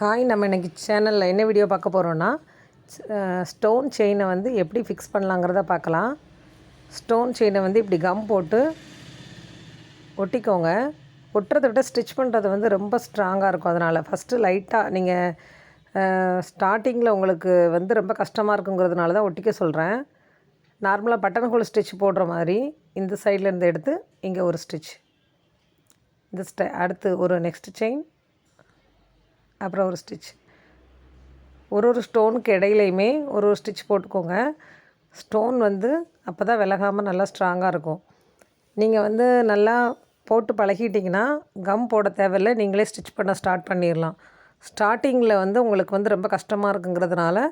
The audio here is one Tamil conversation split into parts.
ஹாய், நம்ம இன்றைக்கி சேனலில் என்ன வீடியோ பார்க்க போகிறோன்னா, ஸ்டோன் செயினை வந்து எப்படி ஃபிக்ஸ் பண்ணலாங்கிறத பார்க்கலாம். ஸ்டோன் செயினை வந்து இப்படி கம் போட்டு ஒட்டிக்கோங்க. ஒட்டுறதை விட ஸ்டிச் பண்ணுறது வந்து ரொம்ப ஸ்ட்ராங்காக இருக்கும். அதனால் ஃபஸ்ட்டு லைட்டாக நீங்கள் ஸ்டார்டிங்கில் உங்களுக்கு வந்து ரொம்ப கஷ்டமாக இருக்குங்கிறதுனால தான் ஒட்டிக்க சொல்கிறேன். நார்மலாக பட்டன் ஹோல் ஸ்டிச் போடுற மாதிரி இந்த சைட்லேருந்து எடுத்து இங்கே ஒரு ஸ்டிச், இந்த அடுத்து ஒரு நெக்ஸ்ட் செயின், அப்புறம் ஒரு ஸ்டிச். ஒரு ஸ்டோனுக்கு இடையிலையுமே ஒரு ஸ்டிச் போட்டுக்கோங்க. ஸ்டோன் வந்து அப்போ தான் விலகாமல் நல்லா ஸ்ட்ராங்காக இருக்கும். நீங்கள் வந்து நல்லா போட்டு பழகிட்டிங்கன்னா கம் போட தேவையில்லை, நீங்களே ஸ்டிச் பண்ண ஸ்டார்ட் பண்ணிடலாம். ஸ்டார்டிங்கில் வந்து உங்களுக்கு வந்து ரொம்ப கஷ்டமாக இருக்குங்கிறதுனால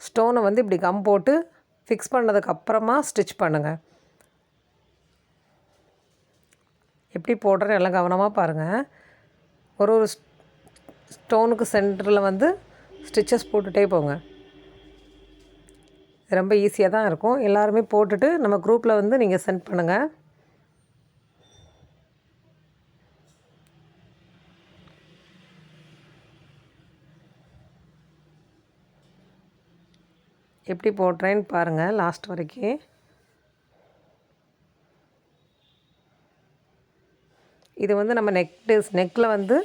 ஸ்டோனை வந்து இப்படி கம் போட்டு ஃபிக்ஸ் பண்ணதுக்கப்புறமா ஸ்டிச் பண்ணுங்கள். எப்படி போடுறேன்னு எல்லாம் கவனமாக பாருங்கள். ஒரு ஸ்டோனுக்கு சென்டரில் வந்து ஸ்டிச்சஸ் போட்டுகிட்டே போங்க. ரொம்ப ஈஸியாக தான் இருக்கும். எல்லாருமே போட்டுட்டு நம்ம குரூப்பில் வந்து நீங்கள் சென்ட் பண்ணுங்கள். எப்படி போடுறேன்னு பாருங்கள் லாஸ்ட் வரைக்கும். இது வந்து நம்ம நெக்கில் வந்து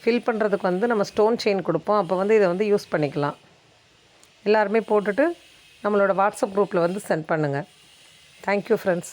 ஃபில் பண்ணுறதுக்கு வந்து நம்ம ஸ்டோன் செயின் கொடுப்போம். அப்போ வந்து இதை வந்து யூஸ் பண்ணிக்கலாம். எல்லாருமே போட்டுட்டு நம்மளோட வாட்ஸ்அப் குரூப்பில் வந்து சென்ட் பண்ணுங்கள். Thank you friends.